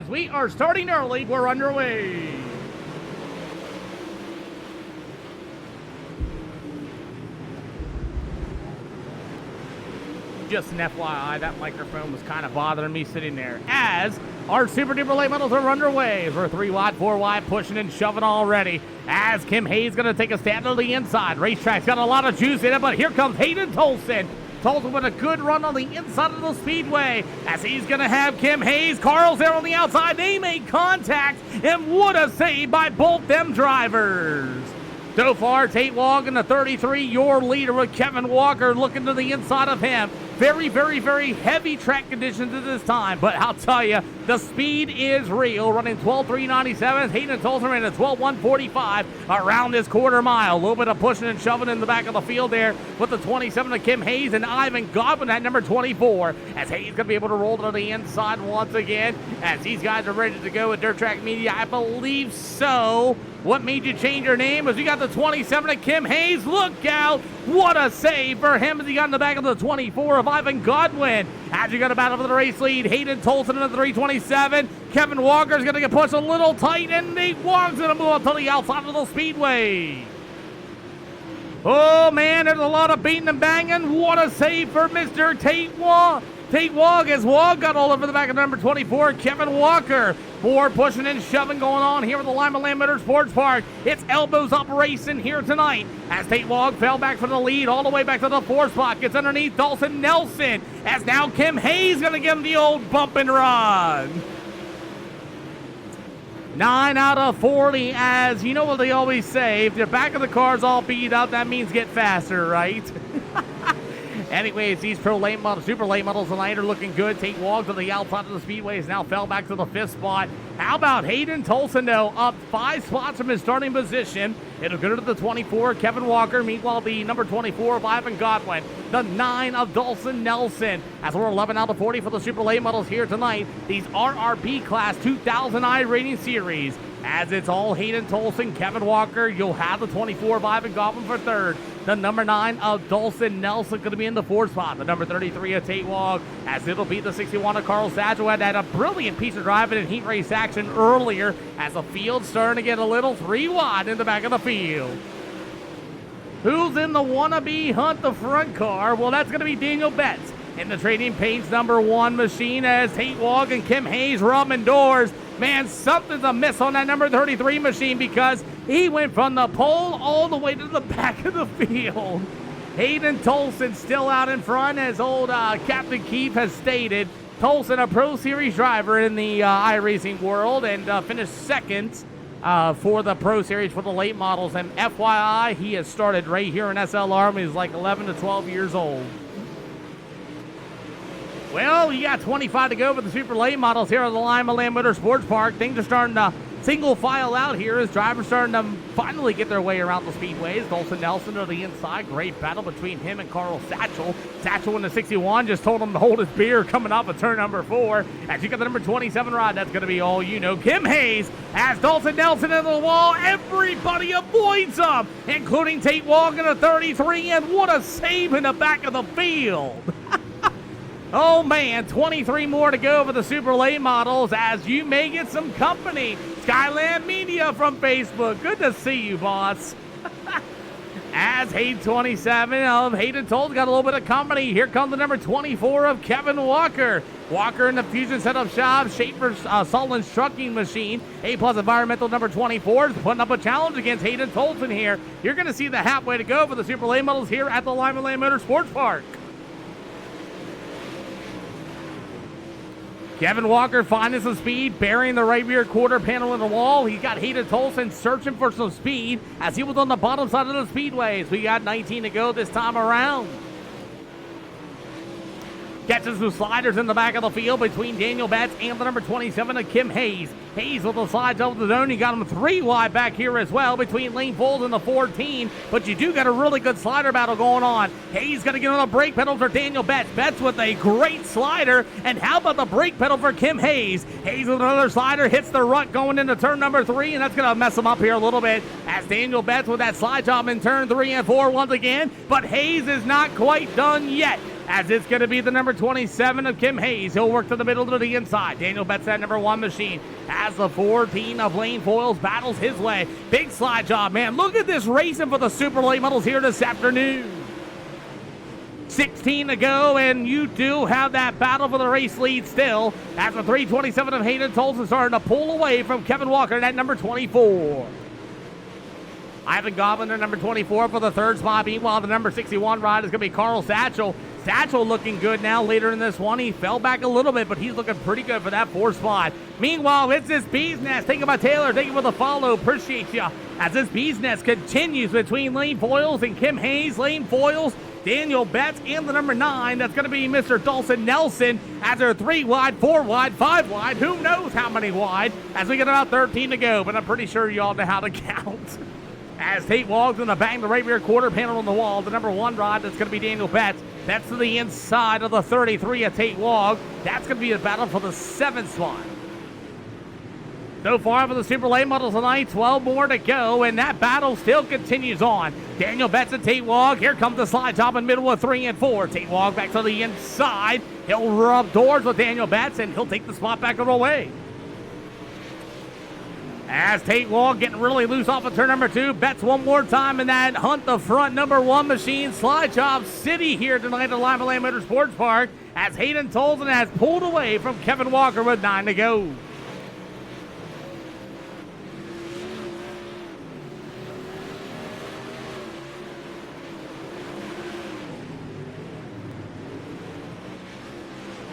We are starting early. We're underway. Just an FYI, that microphone was kind of bothering me sitting there. As our Super Duper late models are underway. We're 3 wide, 4 wide, pushing and shoving already. As Kim Hayes going to take a stab to the inside. Racetrack's got a lot of juice in it, but here comes Hayden Tolson. Tolson with a good run on the inside of the speedway. As he's going to have Kim Hayes. Carl's there on the outside. They make contact, and what a save by both them drivers. So far, Tate Wog in the 33, your leader with Kevin Walker looking to the inside of him. Very, very, very heavy track conditions at this time, but I'll tell you, the speed is real. Running 12.397, Hayden Tolson ran at 12.145 around this quarter mile. A little bit of pushing and shoving in the back of the field there with the 27 of Kim Hayes and Ivan Godwin at number 24. As Hayes going to be able to roll to the inside once again, as these guys are ready to go with Dirt Track Media. I believe so. What made you change your name? As we got the 27 of Kim Hayes. Look out. What a save for him as he got in the back of the 24 of Ivan Godwin. As you got a battle for the race lead, Hayden Tolson in the 327. Kevin Walker's going to get pushed a little tight, and Nate Wong's going to move up to the outside of the speedway. Oh, man, there's a lot of beating and banging. What a save for Mr. Tate Wog. Tate Wog, as Wog got all over the back of number 24, Kevin Walker. More pushing and shoving going on here at the Limaland Motorsports Park. It's elbows up racing here tonight. As Tate Wog fell back from the lead all the way back to the 4th spot. Gets underneath Dawson Nelson. As now Kim Hayes going to give him the old bump and run. 9 out of 40, as you know what they always say, if the back of the car's all beat up, that means get faster, right? Anyways, these pro late models, super late models tonight are looking good. Tate Wog to the outside of the speedway now fell back to the 5th spot. How about Hayden Tolson, though, up 5 spots from his starting position. It'll go to the 24, Kevin Walker. Meanwhile, the number 24 of Ivan Godwin. The 9 of Dawson Nelson. As we're 11 out of 40 for the super late models here tonight. These RRP Class 2000i rating series. As it's all Hayden Tolson, Kevin Walker. You'll have the 24 of Ivan Godwin for 3rd. The number 9 of Dawson Nelson going to be in the 4th spot. The number 33 of Tate Wog, as it'll be the 61 of Carl Satchel. Had a brilliant piece of driving in heat race action earlier as the field's starting to get a little 3 wide in the back of the field. Who's in the wannabe hunt the front car? Well, that's going to be Daniel Betts in the Trading Paints number 1 machine as Tate Wog and Kim Hayes rubbing doors. Man, something's amiss on that number 33 machine because he went from the pole all the way to the back of the field. Hayden Tolson still out in front, as old Captain Keith has stated. Tolson, a Pro Series driver in the iRacing world, and finished 2nd for the Pro Series for the late models. And FYI, he has started right here in SLR when he was like 11 to 12 years old. Well, you got 25 to go for the super late models here at the Limaland Motorsports Park. Things are starting to single file out here as drivers starting to finally get their way around the speedways. Dawson Nelson to the inside. Great battle between him and Carl Satchel. Satchel in the 61 just told him to hold his beer coming off of turn number 4. As you got the number 27 rod, that's going to be all you know. Kim Hayes has Dawson Nelson into the wall. Everybody avoids him, including Tate Wog in the 33. And what a save in the back of the field. Oh man, 23 more to go for the super late models as you may get some company. Skyland Media from Facebook. Good to see you, boss. As Hayden 27 of Hayden Tolson got a little bit of company. Here comes the number 24 of Kevin Walker. Walker in the Fusion Setup Shop, Schaefer's Sullivan's Trucking Machine. A-plus Environmental number 24 is putting up a challenge against Hayden Tolson here. You're going to see the halfway to go for the super late models here at the Limaland Motorsports Park. Kevin Walker finding some speed, burying the right rear quarter panel in the wall. He got Hayden Tolson searching for some speed as he was on the bottom side of the speedways. We got 19 to go this time around. Catches some sliders in the back of the field between Daniel Betts and the number 27 of Kim Hayes. Hayes with the slides over the zone. You got him 3 wide back here as well between Lane Foles and the 14. But you do got a really good slider battle going on. Hayes going to get on the brake pedal for Daniel Betts. Betts with a great slider. And how about the brake pedal for Kim Hayes? Hayes with another slider hits the rut going into turn number 3. And that's going to mess him up here a little bit as Daniel Betts with that slide job in turn 3 and 4 once again. But Hayes is not quite done yet. as it's going to be the number 27 of Kim Hayes. He'll work to the middle to the inside. Daniel Betts, that number 1 machine, as the 14 of Lane Foils battles his way. Big slide job, man. Look at this racing for the super late models here this afternoon. 16 to go, and you do have that battle for the race lead still, as the 327 of Hayden Tolson starting to pull away from Kevin Walker at number 24. Ivan Goblin at number 24 for the 3rd spot. Meanwhile, the number 61 ride is going to be Carl Satchel. Satchel looking good now later in this one. He fell back a little bit, but he's looking pretty good for that 4th spot. Meanwhile, it's this Bee's Nest. Taken by Taylor. Taken with a follow. Appreciate you. As this Bee's Nest continues between Lane Foils and Kim Hayes. Lane Foils, Daniel Betts, and the number 9. That's going to be Mr. Dawson Nelson. As they're 3 wide, 4 wide, 5 wide. Who knows how many wide? As we get about 13 to go, but I'm pretty sure you all know how to count. As Tate Wog's going to bang the right rear quarter panel on the wall. The number 1 rod, that's going to be Daniel Betts. That's to the inside of the 33 of Tate Wog. That's going to be a battle for the 7th spot. So far for the super late models tonight, 12 more to go, and that battle still continues on. Daniel Betts and Tate Wog. Here comes the slide top in the middle of 3 and 4. Tate Wog back to the inside. He'll rub doors with Daniel Betts, and he'll take the spot back on the way. As Tate Wog getting really loose off of turn number 2. Betts one more time in that Hunt the Front number 1 machine. Slide job city here tonight at Limaland Motorsports Park, as Hayden Tolson has pulled away from Kevin Walker with 9 to go.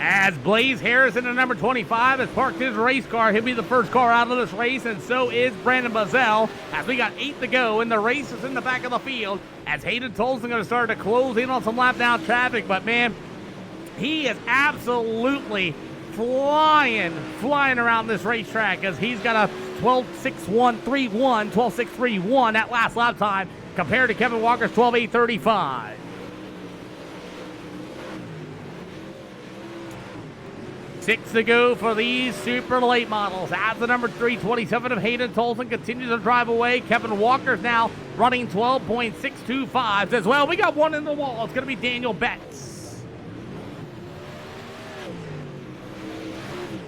As Blaze Harrison at number 25 has parked his race car. He'll be the first car out of this race, and so is Brandon Bazell. As we got 8 to go, and the race is in the back of the field. As Hayden Tolson going to start to close in on some lap down traffic, but man, he is absolutely flying around this racetrack, as he's got a 12.6131 that last lap time compared to Kevin Walker's 12.835. 6 to go for these super late models. As the number 327 of Hayden Tolson continues to drive away, Kevin Walker's now running 12.625s as well. We got one in the wall. It's going to be Daniel Betts.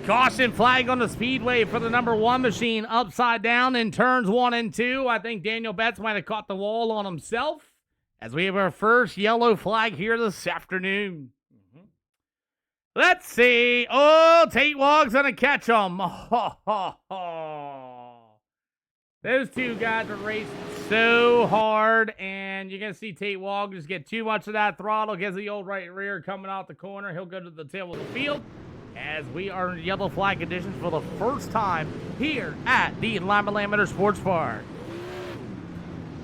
Caution flag on the speedway for the number 1 machine, upside down in turns 1 and 2. I think Daniel Betts might have caught the wall on himself, as we have our first yellow flag here this afternoon. Let's see. Oh, Tate Wog's going to catch him. Those two guys are racing so hard, and you're going to see Tate Wog just get too much of that throttle. Gets the old right rear coming out the corner. He'll go to the tail of the field, as we are in yellow flag conditions for the first time here at the Limaland Motorsports Park.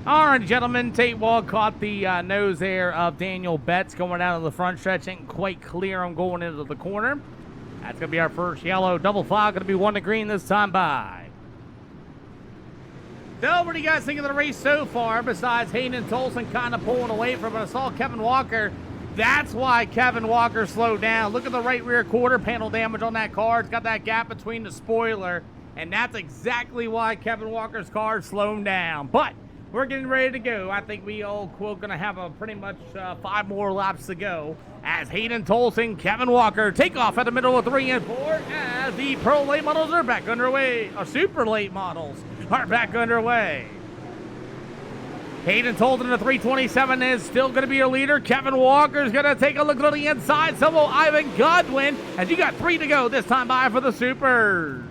All right, gentlemen, Tate Wog caught the nose there of Daniel Betts going out of the front stretch. Ain't quite clear on going into the corner. That's going to be our first yellow double flag. Going to be 1 to green this time by. So, what do you guys think of the race so far, besides Hayden Tolson kind of pulling away from it? I saw Kevin Walker. That's why Kevin Walker slowed down. Look at the right rear quarter panel damage on that car. It's got that gap between the spoiler, and that's exactly why Kevin Walker's car slowed down. But we're getting ready to go. I think we all quote going to have a pretty much 5 more laps to go, as Hayden Tolson, Kevin Walker take off at the middle of 3 and 4, as the pro late models are back underway. Super late models are back underway. Hayden Tolson in the 327 is still going to be your leader. Kevin Walker is going to take a look to the inside. So will Ivan Godwin, as you got 3 to go this time by for the Supers.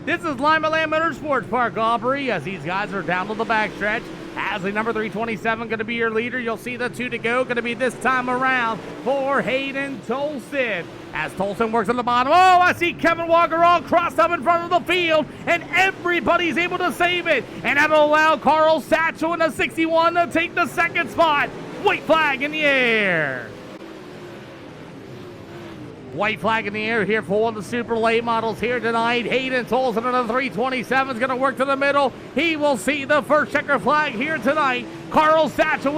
This is Limaland Motorsports Park, Aubrey, as these guys are down to the backstretch. As the number 327 going to be your leader, you'll see the 2 to go going to be this time around for Hayden Tolson. As Tolson works on the bottom, oh, I see Kevin Walker all crossed up in front of the field, and everybody's able to save it. And that'll allow Carl Satchel in the 61 to take the 2nd spot. White flag in the air. White flag in the air here for one of the super late models here tonight. Hayden Tolson in the 327 is going to work to the middle. He will see the first checker flag here tonight. Carl Satchel